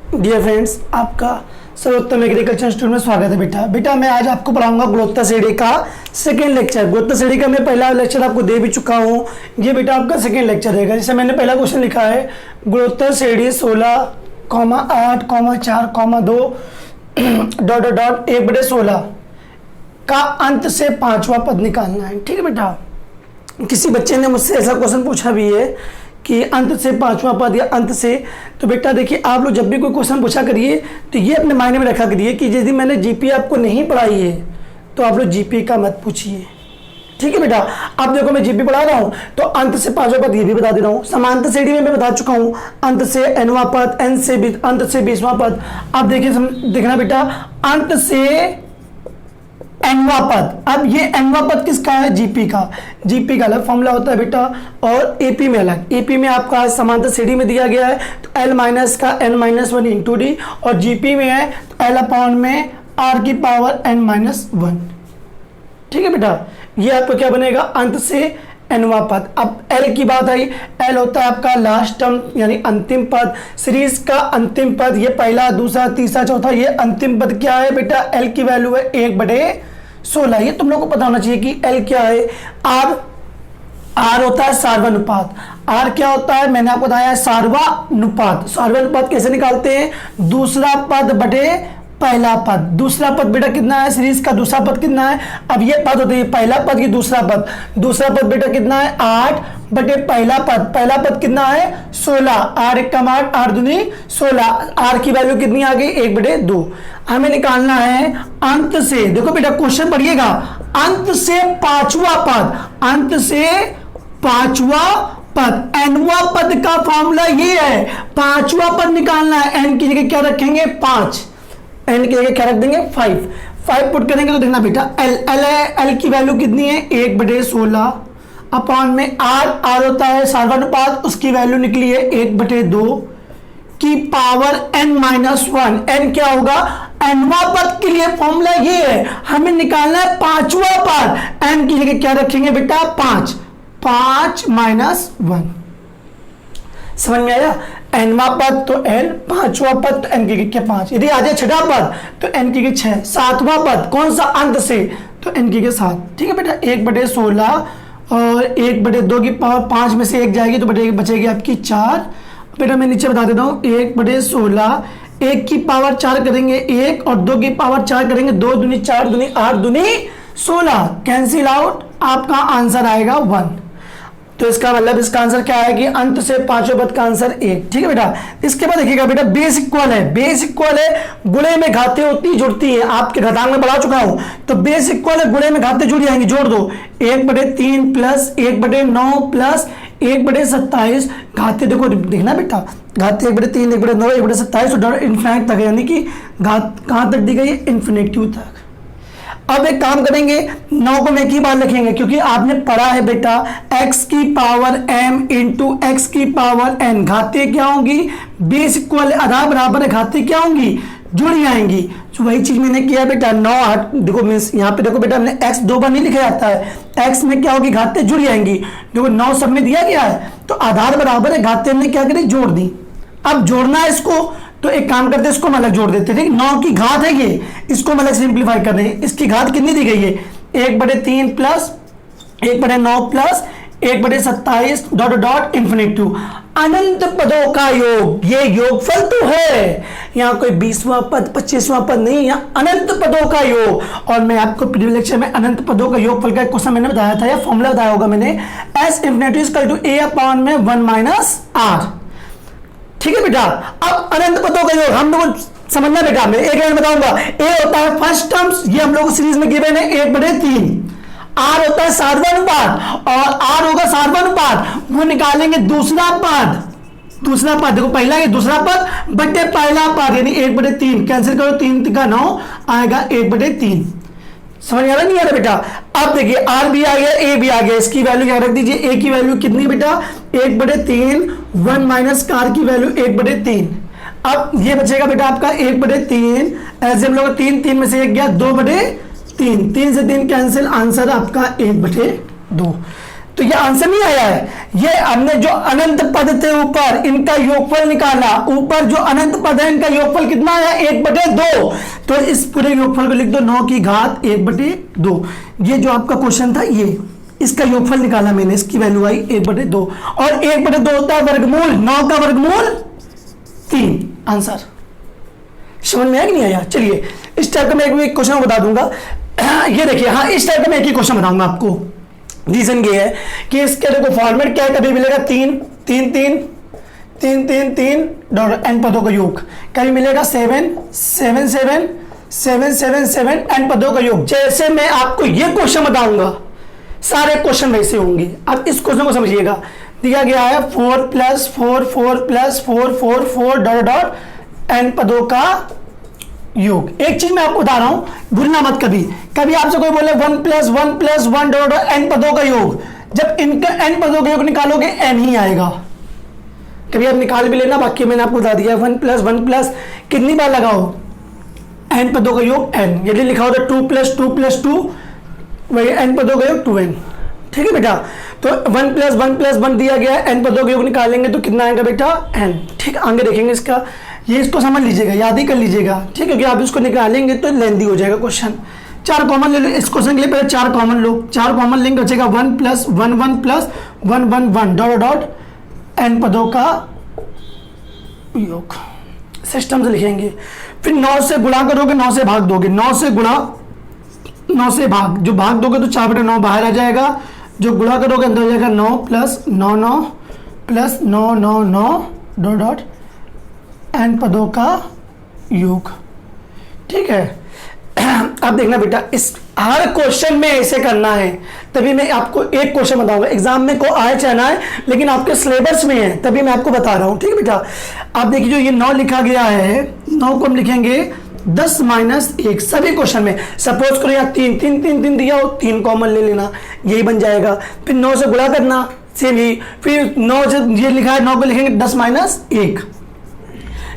Dear friends, आपका सर्वोत्तम agriculture institute में स्वागत है। बेटा मैं आज आपको पढ़ाऊंगा गुणोत्तर श्रेणी का सेकेंड लेक्चर। गुणोत्तर श्रेणी का मैं पहला लेक्चर आपको दे भी चुका हूँ। ये बेटा आपका सेकेंड लेक्चर रहेगा। जैसे मैंने पहला क्वेश्चन लिखा है, गुणोत्तर श्रेणी 16,8,4,2 1/16 का अंत से पांचवा पद निकालना है। ठीक है बेटा, किसी बच्चे ने मुझसे ऐसा क्वेश्चन पूछा भी है कि अंत से पांचवा पद या अंत से। तो बेटा देखिए, आप लोग जब भी कोई क्वेश्चन पूछा करिए तो ये अपने माइंड में रखा करिए कि यदि मैंने जीपी आपको नहीं पढ़ाई है तो आप लोग जीपी का मत पूछिए। ठीक है बेटा, आप देखो मैं जीपी पढ़ा रहा हूँ तो अंत से पांचवा पद ये भी बता दे रहा हूँ। समांतर श्रेणी में मैं बता चुका हूँ अंत से nवां पद, अंत से 20वां पद। आप देखिए देखना बेटा, अंत से nवां पद। अब ये nवां पद किसका है? जीपी का। जीपी का अलग फॉर्मूला होता है बेटा और एपी में अलग। एपी में आपका समांतर श्रेणी में दिया गया है तो L माइनस का n-1 इंटू डी, और जीपी में है तो L अपॉन में r की पावर n-1। ठीक है बेटा, ये आपको क्या बनेगा? अंत से nवां पद। अब L की बात आई, L होता है आपका लास्ट टर्म यानी अंतिम पद, सीरीज का अंतिम पद। ये पहला, दूसरा, तीसरा, चौथा, ये अंतिम पद क्या है बेटा? L की वैल्यू है 1/16। ये तुम लोग को पता होना चाहिए कि L क्या है। R होता है सार्वनुपात। R क्या होता है? मैंने आपको बताया सार्वनुपात। सार्वनुपात कैसे निकालते हैं? दूसरा पद बटे पहला पद। दूसरा पद बेटा कितना है? सीरीज का दूसरा पद कितना है? अब ये पद होते हैं पहला पद की दूसरा पद। दूसरा पद बेटा कितना है? 8 बटे पहला पद। पहला पद कितना है? 16। 8 × 8, 8 दूनी 16। R की वैल्यू कितनी आ गई? 1/2। हमें निकालना है अंत से। देखो बेटा क्वेश्चन पढ़िएगा, अंत से पांचवा पद। अंत से पांचवा पद, nवां पद का फॉर्मूला ये है। पांचवा पद निकालना है। n की जगह क्या रखेंगे? 5। n की जगह क्या रख देंगे? 5 पुट करेंगे तो देखना बेटा, L की वैल्यू कितनी है? 1/16 अपॉन में R होता है सार्वनुपात, उसकी वैल्यू निकली है 1/2 की पावर n-1। n क्या होगा? nवां पद के लिए फॉर्मूला ये है, हमें निकालना है पांचवा पद। n की जगह क्या रखेंगे बेटा? 5 -1। समझ में आया? nवां पद तो n, पांचवा पद तो n की जगह 5। यदि आ जाए छठा पद तो n की जगह 6। सातवां पद कौन सा? अंत से, तो n की जगह 7। ठीक है बेटा, 1/16 और 1/2 की पावर 5 में से 1 जाएगी तो बचेगी आपकी 4। बेटा मैं नीचे बता देता हूँ, 1/16, 1 की पावर 4 करेंगे 1 और 2 की पावर 4 करेंगे 2 दूनी 4 दूनी 8 दूनी 16। कैंसिल आउट, आपका आंसर आएगा 1। तो इसका मतलब इसका आंसर क्या है कि अंत से पांचवें पद का आंसर 1। ठीक है बेटा, इसके बाद देखिएगा बेटा, बेस इक्वल है। बेस इक्वल है, गुणे में घातें होती जुड़ती है। आपके घातांक में बढ़ा चुका हूं, तो बेस इक्वल है, गुणे में घातें जुड़ जाएंगी। जोड़ दो, 1/3 प्लस 1/9 प्लस 1/27। घातें देखो, देखना बेटा, घातें 1/3, 1/9, 1/27 और इन्फिनिट तक, यानी कि घात कहां तक दी गई है? इन्फिनिटी तक। अब एक काम करेंगे, 9 को एक ही बार लिखेंगे क्योंकि आपने पढ़ा है बेटा x की पावर m इंटू x की पावर n। घातें क्या होंगी? बेस इक्वल, आधा बराबर है, घातें क्या होंगी? जुड़ जाएंगी। तो वही चीज मैंने किया बेटा। 9 8 देखो, मीन्स यहाँ पे देखो बेटा, मैंने x 2 बार नहीं लिखा जाता है। x में क्या होगी? घातें जुड़ जाएंगी। देखो 9 सब में दिया गया है तो आधार बराबर है, घातें हमने क्या करी? जोड़ दी। अब जोड़ना है इसको, तो एक काम करते हैं, इसको हम अलग जोड़ देते हैं। ठीक, 9 की घात है ये, इसको हम अलग सिंप्लीफाई कर रहे हैं। इसकी घात कितनी दी गई है? 1/3 प्लस 1/9 प्लस 1/27 डॉट इन्फिनिटी। अनंत पदों का योग, ये योगफल तो है। यहाँ कोई 20वां पद 25वां पद नहीं, यहाँ अनंत पदों का योग। और मैं आपको प्रीवियस लेक्चर में अनंत पदों का योगफल का क्वेश्चन मैंने बताया था, या फॉर्मूला बताया होगा मैंने, S infinity equal to A upon में 1 - R। ठीक है बेटा, अब अनंत पदों का योग हम लोग समझना बेटा। मैं एक लाइन बताऊंगा। ए होता है फर्स्ट टर्म्स, ये हम लोग सीरीज में गिवन है 1/3। आर होता है सार्वनुपात और आर होगा सार्वनुपात, वो निकालेंगे दूसरा पद। दूसरा पद देखो, पहला ये दूसरा पद बटे पहला पद, यानी 1/3। कैंसिल करो, 3 का 9 आएगा 1/3। समझ आ रहा नहीं आ रहा बेटा? अब देखिए, आर भी आ गया, ए भी आ गया। इसकी वैल्यू क्या रख दीजिए? ए की वैल्यू कितनी बेटा? 1/3। 1 माइनस कार की वैल्यू 1/3। अब ये बचेगा बेटा आपका 1/3। ऐसे हम लोग 3 में से 1 गया, 2/3। 3 से 3 कैंसिल, आंसर आपका 1/2। तो ये आंसर नहीं आया है, ये हमने जो अनंत पद थे ऊपर इनका योगफल निकाला, ऊपर जो अनंत पद है इनका योगफल कितना आया 1/2, तो इस पूरे योगफल को लिख दो 9 की घात 1/2। ये जो आपका क्वेश्चन था ये इसका योगफल निकाला मैंने, इसकी वैल्यू आई 1/2 और 1/2 होता है वर्गमूल, 9 का वर्गमूल 3। आंसर समझ में आया कि नहीं आया? चलिए इस टाइप का मैं एक क्वेश्चन बता दूंगा। ये देखिए, हाँ इस टाइप का मैं एक ही क्वेश्चन बताऊंगा आपको। रीजन ये है कि इसके देखो फॉर्मेट क्या है, कभी मिलेगा 3 3 3 3 3 3 डॉट एन पदों का योग, कभी मिलेगा 7 7 7 7 7 7 एन पदों का योग। जैसे मैं आपको ये क्वेश्चन बताऊंगा सारे क्वेश्चन वैसे होंगे। अब इस क्वेश्चन को समझिएगा, दिया गया है 4 + 4 4 + 4 4 4 डॉट डॉट एन पदों का योग। एक चीज मैं आपको बता रहा हूं, भूलना मत कभी, कभी आपसे कोई बोले 1 + 1 + 1 डॉट डॉट एन पदों का योग, जब इनका एन पदों का योग निकालोगे एन ही आएगा। कभी आप निकाल भी लेना, बाकी मैंने आपको बता दिया 1 + 1 + कितनी बार लगाओ एन पदों का योग एन, यदि लिखा हो तो 2 + 2 + 2 वही एन पदों का योग 2n। ठीक है बेटा, तो 1 + 1 + 1 दिया गया, एन पदों का योग निकालेंगे तो कितना आएगा बेटा n। ठीक, आगे देखेंगे इसका, ये इसको समझ लीजिएगा, याद ही कर लीजिएगा। ठीक है, क्योंकि आप इसको निकालेंगे तो लेंदी हो जाएगा क्वेश्चन। 4 कॉमन ले लो इस क्वेश्चन के लिए, पहले 4 कॉमन लो, 4 कॉमन लेंगे बचेगा 1 + 1 1 + 1 1 1 डॉट डॉट एन पदों का योग। सिस्टम से लिखेंगे, फिर 9 से गुणा करोगे, 9 से भाग दोगे, 9 से गुणा 9 से भाग, जो भाग दोगे तो 4/9 बाहर आ जाएगा, जो गुणा करोगे अंदर हो जाएगा 9 + 9 9 + 9 9 9 डॉट डॉट एन पदों का योग। ठीक है, अब देखना बेटा, इस हर क्वेश्चन में ऐसे करना है, तभी मैं आपको एक क्वेश्चन बताऊंगा, एग्जाम में को आए चाहे ना आए, लेकिन आपके सिलेबस में है तभी मैं आपको बता रहा हूं। ठीक है बेटा, आप देखिए जो ये 9 लिखा गया है, 9 को हम लिखेंगे 10 - 1 सभी क्वेश्चन में। सपोज करो यहाँ 3 3 3 3 दिया हो, 3 कॉमन ले लेना, यही बन जाएगा। फिर 9 से गुणा करना, सेम ही, फिर 9 से ये लिखा है 9 को लिखेंगे 10 - 1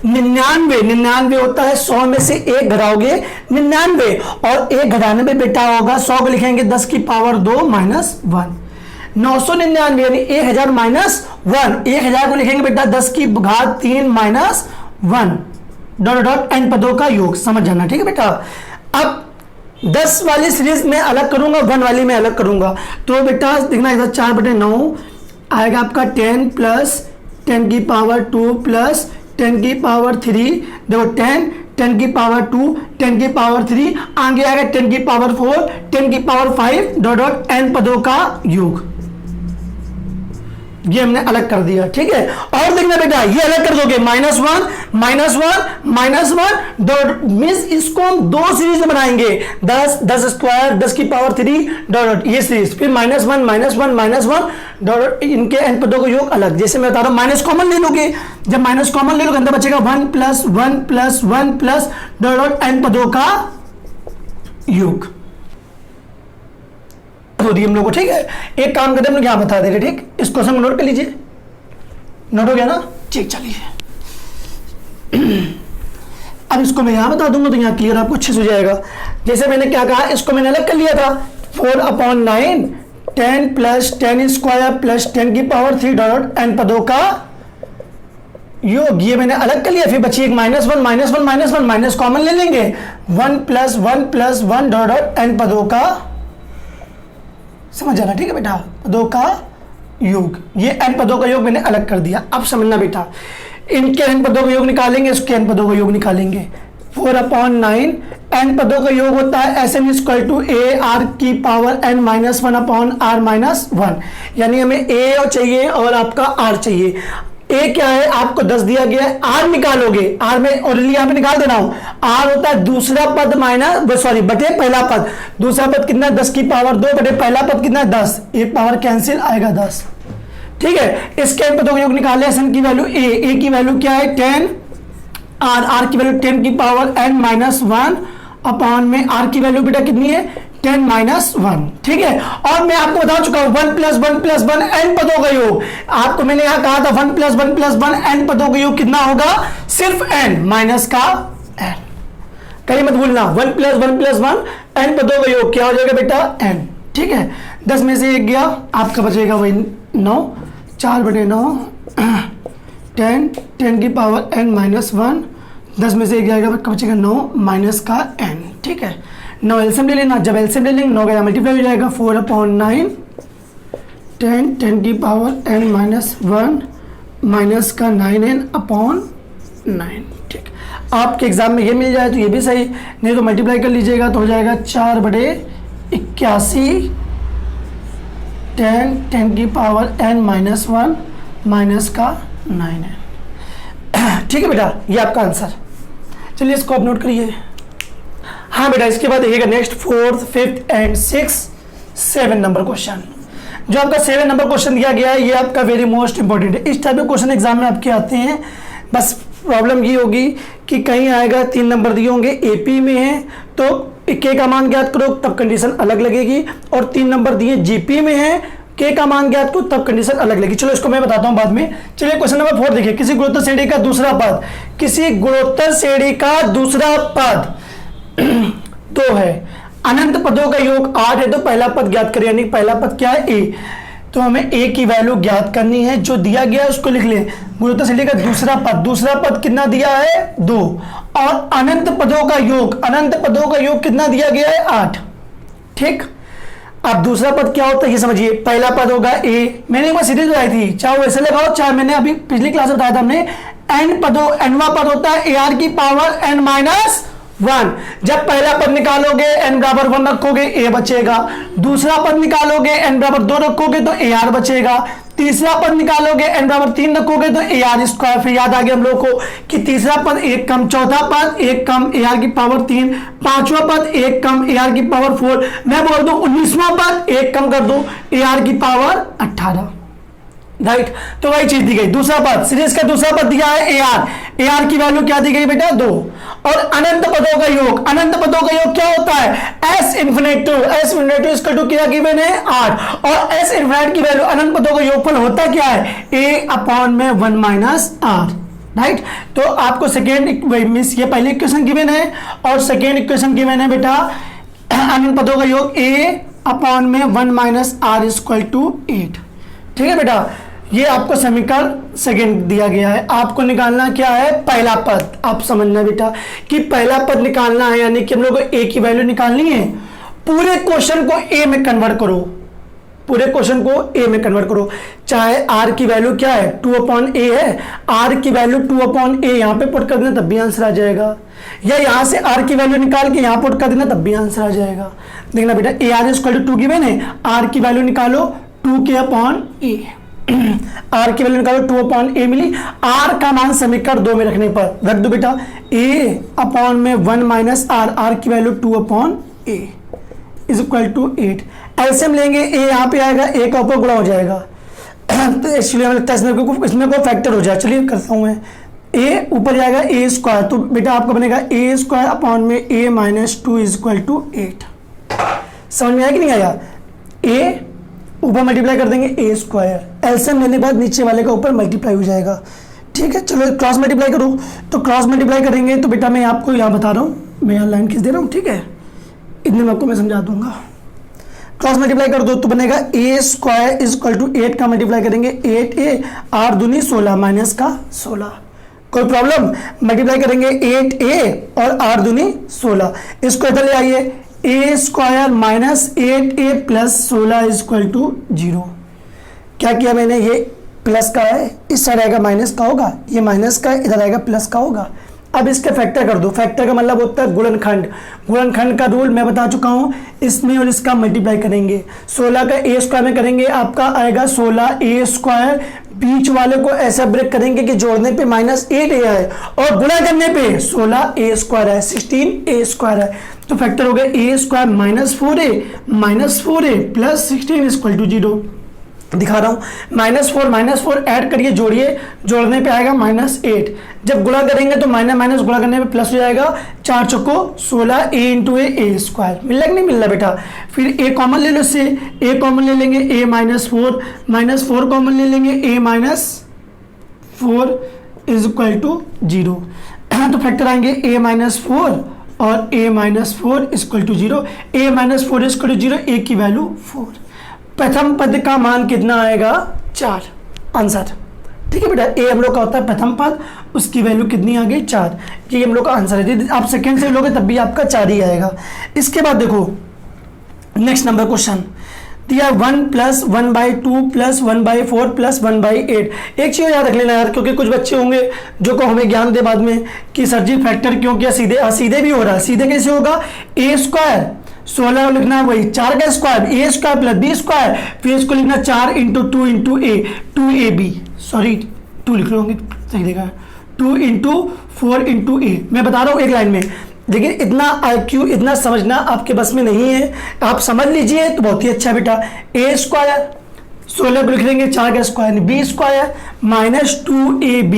99 99 होता है 100 में से 1 घटाओगे 99, और 1 घटाने में बेटा होगा 100 को लिखेंगे 10 की पावर 2 - 1 999 यानी 1000 - 1, 1000 को लिखेंगे बेटा 10 की घात 3 - 1 डॉट डॉट एन पदों का योग। समझ जाना, ठीक है बेटा। अब 10 वाली सीरीज में अलग करूंगा, 1 वाली में अलग करूंगा, तो बेटा देखना इधर 4/9 आएगा आपका 10 + 10 की पावर 2 + 10 की पावर 3, देखो 10 10 की पावर 2 10 की पावर 3, आगे आएगा 10 की पावर 4 10 की पावर 5 डॉट डॉट एन पदों का योग। ये हमने अलग कर दिया, ठीक है। और देखना बेटा ये अलग कर दोगे -1 -1 डॉट मींस इसको हम 2 सीरीज में बनाएंगे, 10 10 स्क्वायर 10 की पावर 3 डॉट ये सीरीज, फिर -1 डॉट इनके एन पदों का योग अलग। जैसे मैं बता रहा हूं माइनस कॉमन ले लोगे, जब माइनस कॉमन ले लोगे अंदर बचेगा 1 + 1 + 1 + डॉट डॉट एन पदों का योग हो रही हम लोग को, ठीक है। एक काम करते हैं हम लोग यहाँ बता दे रहे, ठीक, इस क्वेश्चन को नोट कर लीजिए, नोट हो गया ना, ठीक। चलिए अब इसको मैं यहाँ बता दूंगा तो यहाँ क्लियर आपको अच्छे से हो जाएगा। जैसे मैंने क्या कहा, इसको मैंने अलग कर लिया था 4/9 10 + 10 स्क्वायर + 10 की पावर 3 डॉट एन पदों का योग, ये मैंने अलग कर लिया। फिर बची एक -1 माइनस कॉमन ले लेंगे, 1 + 1 + 1 डॉट डॉट एन पदों का, समझ जाना, ठीक है बेटा, पदों का योग। ये एन पदों का योग मैंने अलग कर दिया। अब समझना बेटा, इनके एन पदों का योग निकालेंगे, इसके एन पदों का योग निकालेंगे। 4/9 एन पदों का योग होता है Sn = AR की पावर n - 1/r - 1, यानी हमें A और चाहिए और आपका R चाहिए। A क्या है, आपको 10 दिया गया है, R निकालोगे, R में ऑलरेडी यहाँ पे निकाल दे रहा हूं, R होता है दूसरा पद बटे पहला पद, दूसरा पद कितना 10 की पावर 2 बटे पहला पद कितना 10, एक पावर कैंसिल आएगा 10, ठीक है। इसके एन पदों का योग निकाले, Sn की वैल्यू A की वैल्यू क्या है 10, R की वैल्यू 10 की पावर n - 1 अपॉन में R की वैल्यू बेटा कितनी है 10 - 1, ठीक है। और मैं आपको बता चुका हूं 1 + 1 + 1 n पदों का योग, आपको मैंने यहां कहा था 1 + 1 + 1 n पदों का योग कितना होगा, सिर्फ n माइनस का n, कहीं मत भूलना, 1 + 1 + 1 n पदों का योग क्या हो जाएगा बेटा n, ठीक है। 10 में से 1 गया, आपका बचेगा वही 9, 4/9, 10 की पावर n माइनस 1, 10 में से 1 जाएगा, आपका बचेगा 9 माइनस का n, ठीक है। 9 एलसीएम ले लेना, जब एलसीएम ले लेंगे 9 का मल्टीप्लाई हो जाएगा, 4/9, 10 की पावर n माइनस 1 माइनस का 9n/9, ठीक। आपके एग्जाम में ये मिल जाए तो ये भी सही, नहीं तो मल्टीप्लाई कर लीजिएगा तो हो जाएगा 4/81, 10 की पावर n माइनस 1 माइनस का 9n, ठीक है बेटा, ये आपका आंसर। चलिए इसको आप नोट करिए। हाँ बेटा, इसके बाद देखिएगा next 4th, 5th and 6th 7 number question. जो आपका 7 नंबर क्वेश्चन दिया गया है ये आपका वेरी मोस्ट इंपॉर्टेंट है। इस टाइप के क्वेश्चन एग्जाम में आपके आते हैं, बस प्रॉब्लम ये होगी कि कहीं आएगा 3 नंबर दिए होंगे, एपी में है तो के का मान ज्ञात करो तब कंडीशन अलग लगेगी, और 3 नंबर दिए जीपी में है, के का मान ज्ञात करो तब कंडीशन अलग लगेगी। चलो इसको मैं बताता हूं बाद में। चलिए क्वेश्चन नंबर 4 देखिए, किसी गुणोत्तर श्रेणी का दूसरा पद, किसी गुणोत्तर श्रेणी का दूसरा पद 2 है, अनंत पदों का योग 8 है, तो पहला पद ज्ञात करें, यानी पहला पद क्या है, ए। तो हमें ए की वैल्यू ज्ञात करनी है, जो दिया गया है उसको लिख लें। गुणोत्तर श्रेणी का दूसरा पद कितना दिया है, 2, और अनंत पदों का योग कितना दिया गया है, 8, ठीक। अब दूसरा पद क्या होता है ये समझिए, पहला पद होगा ए, मैंने एक बार सीरीज बताई थी, चाहे वैसे लगाओ चाहे मैंने अभी पिछली क्लास में बताया था हमने, एनवा पद होता है ar की पावर n माइनस 1। जब पहला पद निकालोगे n बराबर 1 रखोगे a बचेगा, दूसरा पद निकालोगे n बराबर 2 रखोगे तो ar बचेगा, तीसरा पद निकालोगे n बराबर 3 रखोगे तो ar स्क्वायर। फिर याद आ गया हम लोग को कि तीसरा पद 1 कम, चौथा पद 1 कम ar की पावर 3, पांचवा पद 1 कम ar की पावर 4, मैं बोल दूं 19वां पद 1 कम कर दो ar की पावर 18, राइट। तो वही चीज दी गई, दूसरा पद सीरीज का दूसरा पद दिया है ar की वैल्यू क्या दी गई बेटा, 2, और अनंत पदों का योग क्या होता है, s इन्फिनिटी इसका टू क्या गिवन है 8, और s इन्फिनिटी की वैल्यू अनंत पदों का योगफल होता क्या है, a/1 माइनस r, राइट। तो आपको सेकेंड मींस ये पहले इक्वेशन गिवन है और सेकेंड इक्वेशन गिवन है बेटा, अनंत पदों का योग a/1 minus r equal to 8, ठीक है बेटा। ये आपको समीकरण सेकंड दिया गया है, आपको निकालना क्या है, पहला पद। आप समझना बेटा कि पहला पद निकालना है, यानी कि हम लोग को ए की वैल्यू निकालनी है। पूरे क्वेश्चन को ए में कन्वर्ट करो, चाहे आर की वैल्यू क्या है 2/a है, आर की वैल्यू 2/a यहां पे पुट कर देना तब भी आंसर आ जाएगा, या यहां से आर की वैल्यू निकाल के यहां पुट कर देना तब भी आंसर आ जाएगा। देखना बेटा ar इक्वल टू 2 गिवन है, आर की वैल्यू निकालो 2k/a, आर की वैल्यू निकालो 2/a मिली, आर का मान समीकरण 2 में रखने पर रख दो बेटा a/1 माइनस आर की value 2/a is equal to 8। LCM लेंगे a यहाँ पे आएगा, a का ऊपर गुणा हो जाएगा तो एक्चुअली हमें लगता है इसमें कोई फैक्टर हो जाए। चलिए करता हूँ मैं, a ऊपर जाएगा a स्क्वायर, तो बेटा आपका बनेगा a स्क्वायर अपॉन में a minus 2 is equal to 8। समझ में आया कि नहीं आया, a ऊपर मल्टीप्लाई कर देंगे a स्क्वायर, एलसीएम लेने के बाद नीचे वाले का ऊपर मल्टीप्लाई हो जाएगा, ठीक है। चलो क्रॉस मल्टीप्लाई करो, तो क्रॉस मल्टीप्लाई करेंगे तो बेटा मैं आपको यहाँ बता रहा हूँ, मैं यहाँ लाइन खींच दे रहा हूँ, ठीक है, इतने में आपको मैं समझा दूंगा। क्रॉस मल्टीप्लाई कर दो तो बनेगा a square is equal to 8 का मल्टीप्लाई करेंगे 8a, आर दूनी 16 माइनस का 16, कोई प्रॉब्लम, मल्टीप्लाई करेंगे 8a और आर दूनी 16, इसको इधर ले आइए, a square minus 8a plus 16 is equal to 0। क्या किया मैंने, ये प्लस का है इस साइड आएगा माइनस का होगा, ये माइनस का है इधर आएगा प्लस का होगा। अब इसके फैक्टर कर दो, फैक्टर का मतलब होता है गुणनखंड, गुणनखंड का रूल मैं बता चुका हूँ, इसमें और इसका मल्टीप्लाई करेंगे, 16 का a स्क्वायर में करेंगे आपका आएगा 16a स्क्वायर, बीच वाले को ऐसा ब्रेक करेंगे कि जोड़ने पे माइनस 8a है और गुणा करने पे 16a स्क्वायर है, 16a स्क्वायर है, तो फैक्टर हो गया a square minus 4a plus 16 equal to 0। दिखा रहा हूं, -4 ऐड करिए, जोड़िए, जोड़ने पे आएगा -8, जब गुणा करेंगे तो माइनस माइनस गुणा करने पे प्लस हो जाएगा, 4 चौको 16 a इंटू a स्क्वायर, मिल रहा कि नहीं मिल रहा बेटा। फिर a कॉमन ले लो, इससे a कॉमन ले लेंगे, a -4 कॉमन ले लेंगे, a-4 इज इक्वल टू 0, तो फैक्टर आएंगे a-4 और a-4 equal to 0, a-4 equal to 0, a की वैल्यू 4, प्रथम पद का मान कितना आएगा 4 आंसर। ठीक है बेटा, ए हम लोग का होता है प्रथम पद, उसकी वैल्यू कितनी आ गई 4, ये हम लोग का आंसर है। यदि आप सेकेंड से लोगे तब भी आपका 4 ही आएगा। इसके बाद देखो नेक्स्ट नंबर क्वेश्चन दिया 1 + 1/2 + 1/4 + 1/8। एक चीज़ याद रख लेना यार, क्योंकि कुछ बच्चे होंगे जो को हमें ज्ञान दे बाद में कि सर जी फैक्टर क्यों किया, सीधे सीधे भी हो रहा है। सीधे कैसे होगा, a² 16 लिखना है वही 4 का स्क्वायर a² + b², फिर इसको लिखना 4 × 2 × a 2ab, सॉरी 2 लिख रहे होंगे सही देगा 2 × 4 × a। मैं बता रहा हूँ एक लाइन में, लेकिन इतना IQ इतना समझना आपके बस में नहीं है, आप समझ लीजिए तो बहुत ही अच्छा बेटा। a² 16 को लिख लेंगे 4 का स्क्वायर b² - 2ab,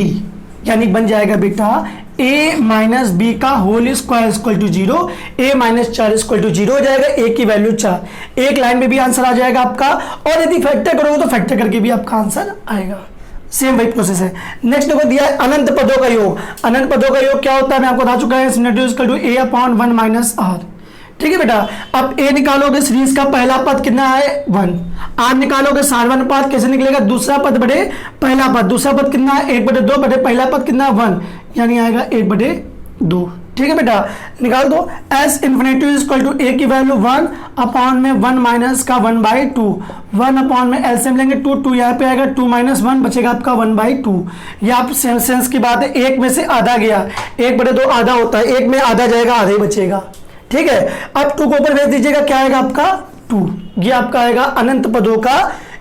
यानी बन जाएगा बेटा a - b का होल स्क्वायर = 0, a - 4 = 0 हो जाएगा, a की वैल्यू 4। एक लाइन में भी आंसर आ जाएगा आपका, और यदि फैक्टर करोगे तो फैक्टर करके भी आपका आंसर आएगा। सेम वही प्रोसेस है। नेक्स्ट देखो दिया है अनंत पदों का योग। अनंत पदों का योग क्या होता है मैं आपको बता चुका है, a/1 - r। ठीक है बेटा, अब a निकालोगे सीरीज का पहला पद कितना है 1, r निकालोगे साधारण कैसे निकलेगा, दूसरा पद बटे पहला पद, दूसरा पद कितना है 1/2 बटे पहला पद कितना है 1, यानी आएगा 1/2। ठीक है बेटा, निकाल दो। s ∞ a की वैल्यू 1/(1 - का 1/2), 1 में एलसीएम लेंगे 2 यहाँ पे आएगा 2 - 1 बचेगा आपका 1/2। ये आप सेंस की बात है, एक में से आधा गया, 1/2 आधा होता है, एक में आधा जाएगा आधा ही बचेगा। ठीक है, अब 2 को ऊपर भेज दीजिएगा, क्या आएगा आपका 2, ये आपका आएगा अनंत पदों का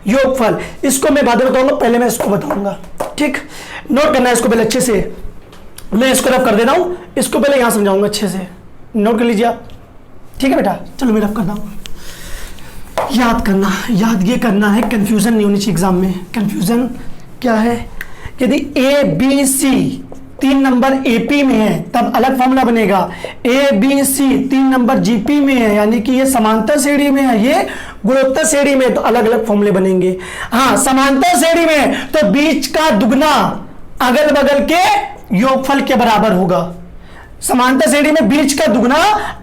योगफल। इसको मैं बाद में बताऊंगा, पहले मैं इसको बताऊंगा। ठीक, नोट करना है इसको पहले अच्छे से, मैं इसको रफ कर दे रहा हूं, इसको पहले यहां समझाऊंगा अच्छे से, नोट कर लीजिए आप। ठीक है बेटा, चलो मैं रफ करता हूं। याद करना, याद ये करना है, कंफ्यूजन नहीं होनी चाहिए एग्जाम में। कंफ्यूजन क्या है, यदि A B C 3 number AP में है तब अलग फॉर्मूला बनेगा, A B C 3 number GP में है, यानी कि ये समांतर श्रेणी में है, ये गुणोत्तर श्रेणी में, तो अलग अलग फॉर्मूले बनेंगे। हाँ, समांतर श्रेणी में तो बीच का दुगना अगल बगल के योगफल के बराबर होगा। समांतर श्रेणी में बीच का दुगना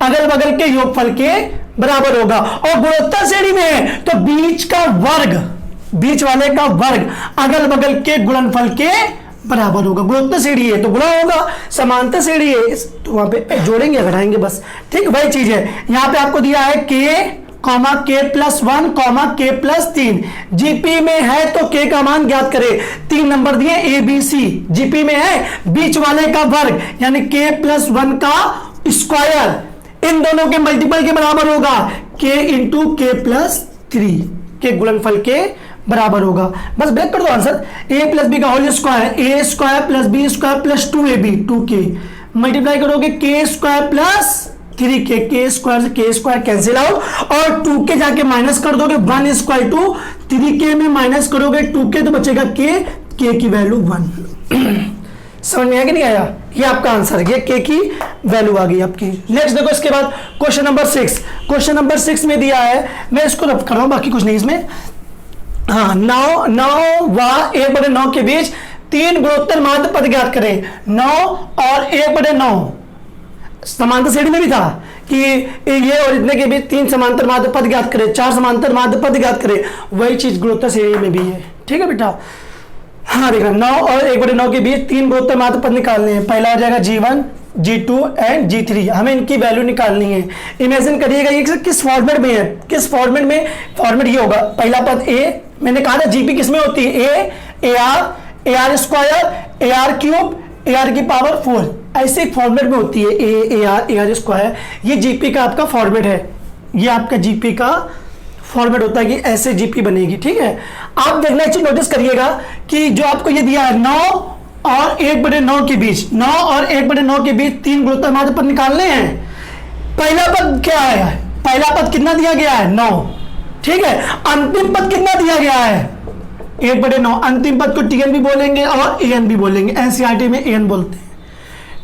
अगल बगल के योगफल के बराबर होगा, और गुणोत्तर श्रेणी में है तो बीच का वर्ग, बीच वाले का वर्ग अगल बगल के गुणनफल के बराबर होगा। गुणोत्तर श्रेणी है तो गुणा होगा, समांतर श्रेणी है तो वहां पे जोड़ेंगे घटाएंगे बस। ठीक, वही चीज है। यहां पे आपको दिया है k, k+1, k+3, जीपी में है तो k का मान ज्ञात करें। 3 नंबर दिए ए बी सी, जीपी में है बीच वाले का वर्ग यानी k+1 का स्क्वायर, इन दोनों के मल्टीपल के बराबर होगा, k × k+3 के गुणनफल के बराबर होगा। बस ब्रेक कर दो आंसर, a + b का whole square, a² + b² + 2ab 2k, multiply करोगे k² + 3k, k² से k² कैंसिल आउट, और 2k जाके माइनस कर दोगे, 1 = 3k में माइनस करोगे 2k तो बचेगा k की वैल्यू 1। समझ में आया कि नहीं आया, ये आपका आंसर, ये k की वैल्यू आ गई आपकी। नेक्स्ट देखो, इसके बाद क्वेश्चन नंबर 6। क्वेश्चन नंबर 6 में दिया है, मैं इसको रफ कर रहा हूं, बाकी कुछ नहीं इसमें। हाँ, 9 व 1/9 के बीच 3 गुणोत्तर माध्य पद ज्ञात करें। 9 और 1/9 समांतर श्रेणी में भी था कि ये और इतने के बीच 3 समांतर माध्य पद ज्ञात करें, 4 समांतर माध्य पद ज्ञात करें, वही चीज गुणोत्तर श्रेणी में भी है। ठीक है बेटा, हाँ देखना, 9 और 1/9 के बीच 3 गुणोत्तर माध्य पद निकालने हैं। पहला हो जाएगा G1, G2 एंड G3, हमें इनकी वैल्यू निकालनी है। इमेजिन करिएगा ये किस फॉर्मेट में है, किस फॉर्मेट में, फॉर्मेट ये होगा, पहला पद A, मैंने कहा था जीपी किसमें होती है, A, AR², AR3, AR की पावर 4, ऐसे फॉर्मेट में होती है AR²। ये जीपी का आपका फॉर्मेट है, ये आपका जीपी का फॉर्मेट होता है कि ऐसे जीपी बनेगी। ठीक है, आप देखना एक चीज नोटिस करिएगा कि जो आपको ये दिया है 9 और 1/9 के बीच, 9 और 1/9 के बीच 3 गुणोत्तर माध्य पद निकालने हैं। पहला पद क्या है, पहला पद कितना दिया गया है 9, ठीक है, अंतिम पद कितना दिया गया है 1/9, अंतिम पद को TN भी बोलेंगे और AN भी बोलेंगे, NCERT में AN बोलते हैं।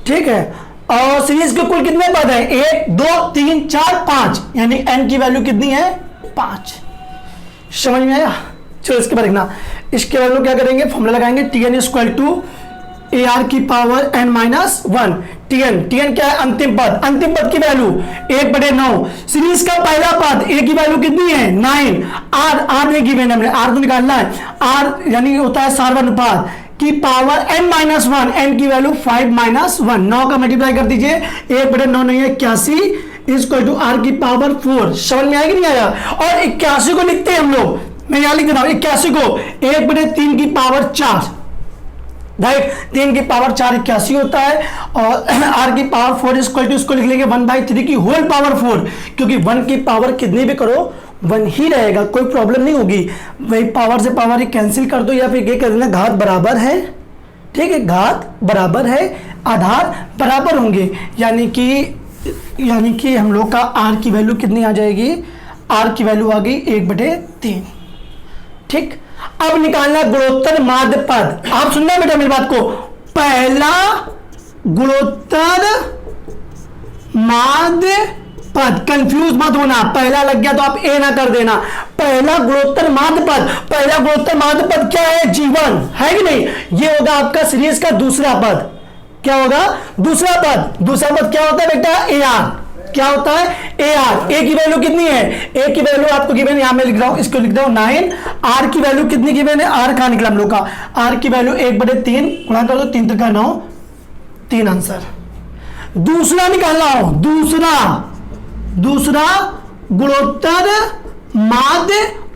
ठीक है, और सीरीज के कुल कितने पद है, 1 2 3 4 5, यानी N की वैल्यू कितनी है 5। समझ में आया, चलो इसके बाद देखना, इसके बाद क्या करेंगे, फॉर्मूला लगाएंगे, TN = ए आर की power n minus 1 tn। tn क्या है? अंतिम पद। अंतिम पद की वैल्यू 1/9। सीरीज का पहला पद a की वैल्यू कितनी है? 9। r नहीं गिवन है, r तो निकालना है। r यानी होता है सार्वनुपात की पावर n माइनस 1, n की वैल्यू 5 माइनस 1। 9 का मल्टीप्लाई कर दीजिए, 1/9 नहीं है 81 इक्वल टू r की पावर 4। समझ में आएगी नहीं आया? और 81 को लिखते हैं हम लोग, मैं यहां लिख देता हूं 81 को 1/3 की पावर 4, राइट। 3 की पावर 4 81 होता है। और r की पावर 4 इक्वल टू इसको लिख लेंगे 1/3 की होल पावर 4, क्योंकि 1 की पावर कितनी भी करो 1 ही रहेगा, कोई प्रॉब्लम नहीं होगी। वही पावर से पावर ही कैंसिल कर दो, या फिर ये कर देना घात बराबर है, ठीक है, घात बराबर है, आधार बराबर होंगे, यानी कि हम लोग का r की वैल्यू कितनी आ जाएगी? r की वैल्यू आ गई 1/3, ठीक। अब निकालना गुणोत्तर माध्य पद। आप सुनना बेटा मेरी बात को, पहला गुणोत्तर माध्य पद, कंफ्यूज मत होना, पहला लग गया तो आप ए ना कर देना। पहला गुणोत्तर माध्य पद, पहला गुणोत्तर माध्य पद क्या है? G1 है कि नहीं? ये होगा आपका सीरीज का दूसरा पद। क्या होगा? दूसरा पद। दूसरा पद क्या होता है बेटा? AR। क्या होता है? AR। ए की वैल्यू कितनी है? ए की वैल्यू आपको गिवन, यहां मैं लिख रहा हूं, इसको लिख रहा हूं 9। आर की वैल्यू कितनी गिवन है? आर कहां निकला हम लोग का? आर की वैल्यू 1/3 गुणा कर दो, 3 3 9, 3 आंसर। दूसरा निकालना हो, दूसरा गुणोत्तर माध्य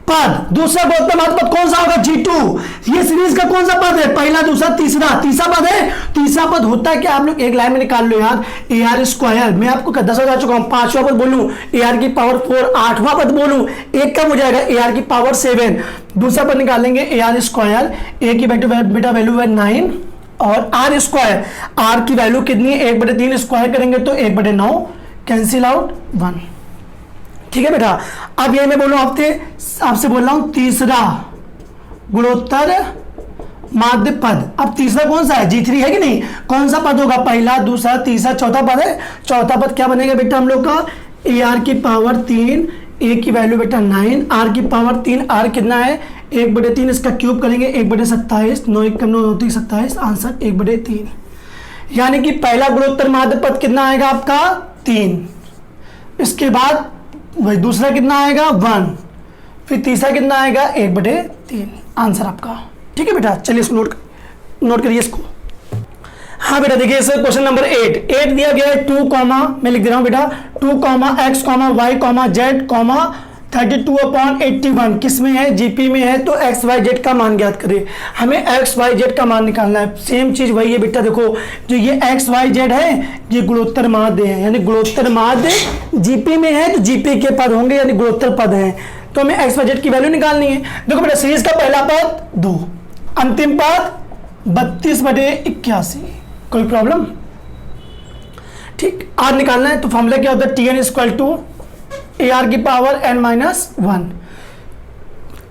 पद। दूसरा गुणोत्तर माध्य पद कौन सा होगा? G2। ये सीरीज का कौन सा पद है? पहला, दूसरा, तीसरा पद है। तीसरा पद होता है क्या? आप लोग एक लाइन में निकाल लो यार, AR स्क्वायर। मैं आपको 10 बता चुका हूं, 5वां पद बोलूं AR की पावर 4, 8वां पद बोलूं एक कम हो जाएगा AR की पावर 7। दूसरा पद निकालेंगे AR स्क्वायर, ए की बेटा वैल्यू है 9, और आर स्क्वायर, आर की वैल्यू कितनी है? 1/3 स्क्वायर करेंगे तो 1/9, कैंसिल आउट 1, ठीक है बेटा। अब ये मैं बोल रहा हूं आपसे बोल रहा हूं तीसरा गुणोत्तर माध्य पद। अब तीसरा कौन सा है? G3 है कि नहीं? कौन सा पद होगा? पहला, दूसरा, तीसरा, चौथा पद है। चौथा पद क्या बनेगा बेटा हम लोग का? AR की पावर 3, ए की वैल्यू बेटा 9, आर की पावर 3, आर कितना है? 1/3, इसका क्यूब करेंगे 1/27, 9 1 9 9 27, आंसर 1/3। यानी कि पहला गुणोत्तर माध्य पद कितना आएगा आपका? 3। इसके बाद वही दूसरा कितना आएगा? 1। फिर तीसरा कितना आएगा? 1/3, आंसर आपका, ठीक है बेटा। चलिए इसको नोट करिए इसको। हाँ बेटा देखिए सर, क्वेश्चन नंबर 8 दिया गया है 2, मैं लिख दे रहा हूं बेटा 2, x, y, z, 32/81 किस में है? जीपी में है। तो एक्स वाई जेड का मान ज्ञात करें। हमें एक्स वाई जेड का मान निकालना है। सेम चीज वही है बेटा, देखो जो ये एक्स वाई जेड है ये गुणोत्तर माध्य है, यानी गुणोत्तर माध्य जीपी में है तो जीपी के पद होंगे यानी गुणोत्तर पद है। तो हमें एक्स वाई जेड की वैल्यू निकालनी है। देखो बेटा सीरीज का पहला पद 2, अंतिम पद 32/81, कोई प्रॉब्लम? ठीक, आर निकालना है तो फॉर्मूला क्या होता है? TN इक्वल टू AR की पावर n-1।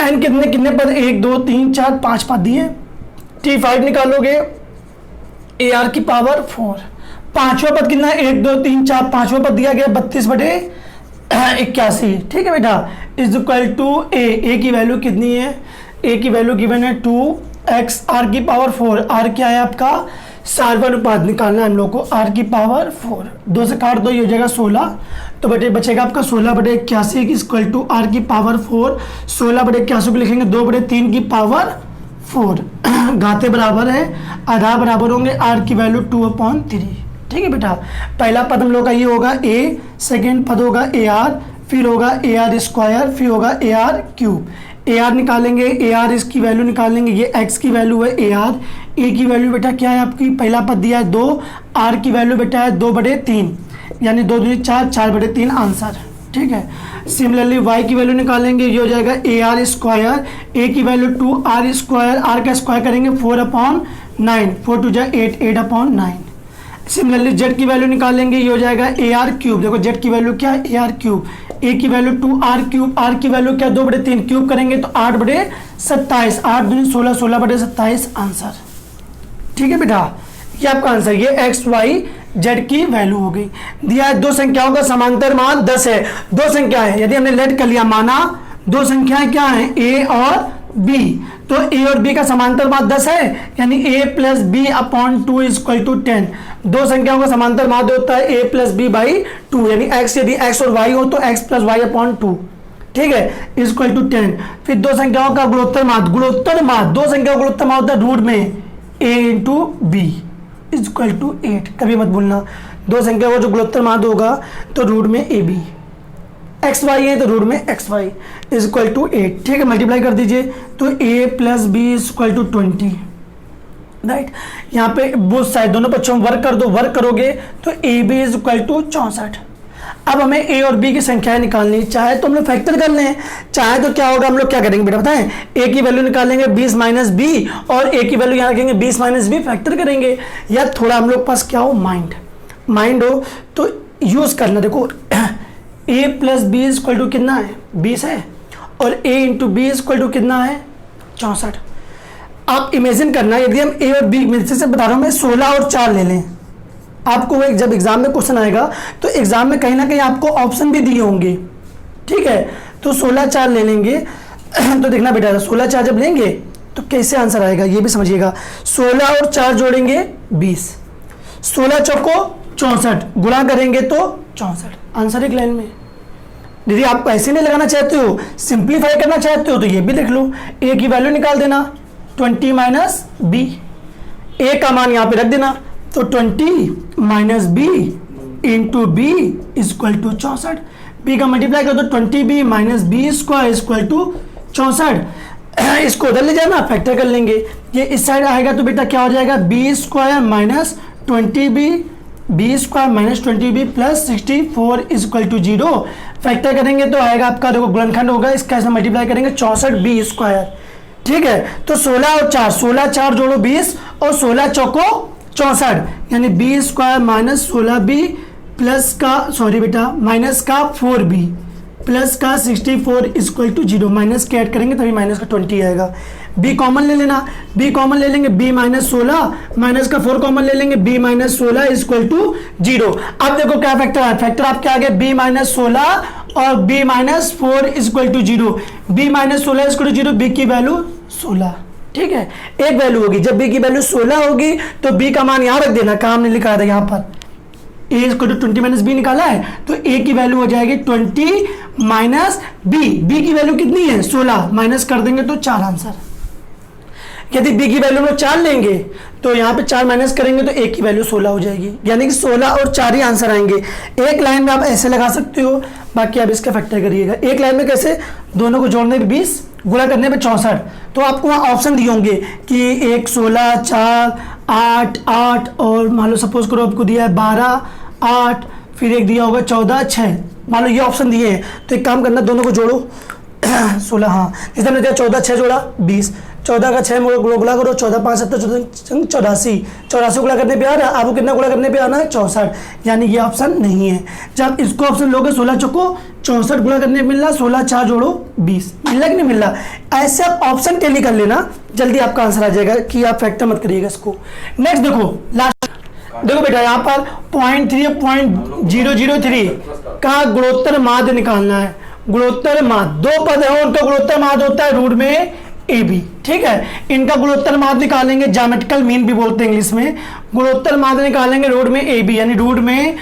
n कितने पद? 1 2 3 4 5 पद दिए। T5 निकालोगे AR की पावर 4। पांचवा पद कितना है? 1 2 3 4 पांचवा पद दिया गया 32/81, ठीक है बेटा। इज इक्वल टू ए की वैल्यू कितनी है? ए की वैल्यू गिवन है 2x, आर की पावर 4। आर क्या है आपका? सार्वनुपात निकालना है हम लोग को। आर की पावर 4, 2 से काट दो, ये हो जाएगा 16, तो बेटे बचेगा आपका 16/81 इक्वल टू आर की पावर 4। 16/81 को लिखेंगे 2/3 की पावर 4, घाते बराबर है, आधा बराबर होंगे, आर की वैल्यू 2/3, ठीक है बेटा। पहला पद हम लोग का ये होगा ए, सेकेंड पद होगा AR, फिर होगा AR स्क्वायर, फिर होगा AR क्यूब। AR निकालेंगे, AR इसकी वैल्यू निकालेंगे, ये x की वैल्यू है AR, ए की वैल्यू बेटा क्या है आपकी? पहला पद दिया है 2, आर की वैल्यू बेटा है 2/3, यानी 2 2 4 4/3 आंसर, ठीक है। सिमिलरली y की वैल्यू निकालेंगे, ये हो जाएगा AR स्क्वायर, ए की वैल्यू 2R स्क्वायर, आर का स्क्वायर करेंगे 4/9, 4 2 8 8/9। सिमिलरली z की वैल्यू निकालेंगे, ये हो जाएगा AR क्यूब। देखो z की वैल्यू क्या है? AR cube. ए की वैल्यू 2R क्यूब, आर की वैल्यू क्या? 2/3, क्यूब करेंगे तो 8/27, 8 2 16, 16/27 आंसर, ठीक है बेटा। ये आपका आंसर, ये एक्स वाई जेड की वैल्यू हो गई। दिया है दो संख्याओं का समांतर मान 10 है। दो संख्या है, यदि हमने लेट कर लिया, माना दो संख्याएं क्या है? ए और बी, तो ए और बी का समांतर माद 10 है, यानी a plus B upon 2 is equal to 10। दो संख्याओं का समांतर माद होता है a प्लस बी बाई 2, यानी x यदि x और y हो तो x प्लस वाई अपॉन 2, ठीक है, इज इक्वल टू 10। फिर दो संख्याओं का गुणोत्तर माद, दो संख्याओं का गुणोत्तर माद होता है रूट में a into B is equal to 8। कभी मत भूलना, दो संख्या का जो गुणोत्तर माद होगा तो रूट में ए बी, एक्स वाई है तो रूट में X Y is equal to 8, ठीक है। मल्टीप्लाई कर दीजिए तो a plus B is equal to 20, right. यहाँ पे बोथ साइड दोनों पक्षों में वर्क कर दो, वर्क करोगे तो A B is equal to 64। अब हमें a और b की संख्याएं निकालनी, चाहे तो हम लोग फैक्टर कर लें, चाहे तो क्या होगा, हम लोग क्या करेंगे बेटा बताएं, a की वैल्यू निकालेंगे 20 माइनस बी और a की वैल्यू यहाँ रखेंगे 20 माइनस बी, फैक्टर करेंगे। या थोड़ा हम लोग पास क्या हो, माइंड हो तो यूज करना। देखो a plus B is equal to कितना है, 20 है, और a into B is equal to कितना है, 64। आप इमेजिन करना, यदि हम a और b में से बता रहा हूँ मैं 16 और 4 ले लें, आपको एक जब एग्जाम में क्वेश्चन आएगा तो एग्जाम में कहीं ना कहीं आपको ऑप्शन भी दिए होंगे, ठीक है। तो 16 4 ले लेंगे तो देखना बेटा 16 4 जब लेंगे तो कैसे आंसर आएगा ये भी समझिएगा। 16 और 4 जोड़ेंगे 20, 16 चौको 64, गुणा करेंगे तो 64, आंसर एक लाइन में। यदि आप ऐसे नहीं लगाना चाहते हो, सिंप्लीफाई करना चाहते हो तो ये भी लिख लो, a की वैल्यू निकाल देना 20 माइनस बी, a का मान यहाँ पे रख देना तो 20 minus B into B equal to 64, B का मल्टीप्लाई कर दो 20b minus B square equal to 64। इसको उधर ले जाना, फैक्टर कर लेंगे, ये इस साइड आएगा तो बेटा क्या हो जाएगा, B square minus 20b, B square minus 20b plus 64 equal to 0। Factor करेंगे तो आएगा आपका, देखो गुणनखंड होगा, इसका ऐसे मल्टीप्लाई करेंगे 64b स्क्वायर, ठीक है। तो 16 और 4, 16 4 जोड़ो 20 और 16 चौको 64, यानी B square minus 16b plus का, सॉरी बेटा माइनस का 4b प्लस का 64 इक्वल टू 0। माइनस के ऐड करेंगे तभी माइनस का 20 आएगा। b कॉमन ले लेना, b कॉमन ले लेंगे, b माइनस 16 माइनस का 4 कॉमन ले लेंगे, b माइनस 16 इक्वल टू 0। अब देखो क्या फैक्टर है, फैक्टर आपके आगे b माइनस 16 और b minus 4 equal to 0, b minus 16 equal to 0, b की वैल्यू 16, ठीक है। एक वैल्यू होगी, जब b की वैल्यू 16 होगी तो b का मान यहाँ रख देना, काम नहीं लिखा था यहाँ पर, a equal to 20 minus B निकाला है तो a की वैल्यू हो जाएगी 20 माइनस बी, बी की वैल्यू कितनी है 16, माइनस कर देंगे तो 4 आंसर। यदि b की वैल्यू हम लोग 4 लेंगे तो यहाँ पे 4 माइनस करेंगे तो a की वैल्यू 16 हो जाएगी, यानी कि 16 और 4 ही आंसर आएंगे। एक लाइन में आप ऐसे लगा सकते हो, बाकी आप इसका फैक्टर करिएगा। एक लाइन में कैसे, दोनों को जोड़ने पे 20, गुणा करने पे 64, तो आपको वहाँ ऑप्शन दिए होंगे कि 1 16 4 8 8 और मान लो सपोज करो आपको दिया है 12 8, फिर एक दिया होगा 14 6, मान लो ये ऑप्शन दिए हैं। तो एक काम करना, दोनों को जोड़ो 16, हाँ जैसे हमने दिया 14 6 जोड़ा 20, 14 का 6 गुणा करो, 14 5 7 84, 84 गुणा करने पे आ रहा है, आपको कितना गुणा करने पे आना है 64, यानी ये ऑप्शन नहीं है। जब इसको ऑप्शन लोगे 16 चौको 64 गुणा करने मिल रहा, 16 4 जोड़ो 20, मिल रहा कि नहीं मिल रहा। ऐसे आप ऑप्शन टेली कर लेना, जल्दी आपका आंसर आ जाएगा कि आप फैक्टर मत करिएगा इसको। नेक्स्ट देखो, लास्ट देखो बेटा यहाँ पर 0.3003 का गुणोत्तर माध्य निकालना है। गुणोत्तर माध्य, दो पद है उनका गुणोत्तर माध्य होता है रूट में ए बी, ठीक है। इनका गुणोत्तर माध्य निकालेंगे, ज्योमेट्रिकल मीन भी बोलते हैं इंग्लिश में। गुणोत्तर माध्य निकालेंगे रूट में ए बी, यानी रूट में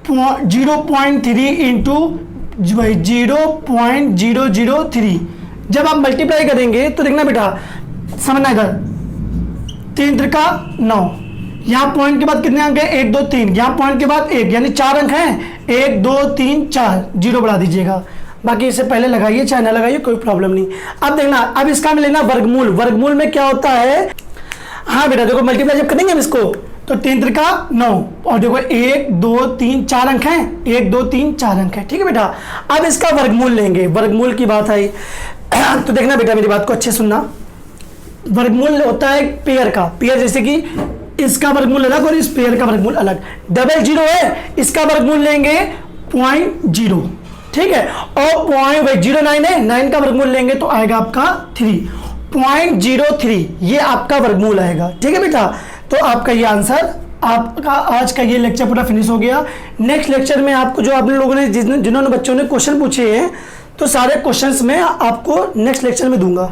0.3 इंटू 0.003। जब आप मल्टीप्लाई करेंगे तो देखना बेटा, समझना इधर 3 त्रिका 9, यहाँ पॉइंट के बाद कितने अंक है 1 2 3, यहाँ पॉइंट के बाद 1, यानी 4 अंक हैं, 1 2 3 4, 0 बढ़ा दीजिएगा। बाकी इससे पहले लगाइए चाहे ना लगाइए कोई प्रॉब्लम नहीं। अब देखना, अब इसका में लेना वर्गमूल। वर्गमूल में क्या होता है, हाँ बेटा देखो मल्टीप्लाई जब करेंगे हम इसको तो 3 त्रिका 9, और देखो 1 2 3 4 अंक हैं, 1 2 3 4 अंक है, ठीक है बेटा। अब इसका वर्गमूल लेंगे, वर्गमूल की बात आई तो देखना बेटा मेरी बात को अच्छे सुनना। वर्गमूल होता है पेयर का, पेयर जैसे कि इसका वर्गमूल अलग और इस पेयर का वर्गमूल अलग। डबल 0 है, इसका वर्गमूल लेंगे 0.0, ठीक है। और 0.09 है, 9 का वर्गमूल लेंगे तो आएगा आपका 3.03, ये आपका वर्गमूल आएगा, ठीक है बेटा। तो आपका ये आंसर, आपका आज का ये लेक्चर पूरा फिनिश हो गया। नेक्स्ट लेक्चर में आपको जो आप लोगों ने जिन्होंने बच्चों ने क्वेश्चन पूछे हैं तो सारे क्वेश्चंस मैं आपको नेक्स्ट लेक्चर में दूंगा।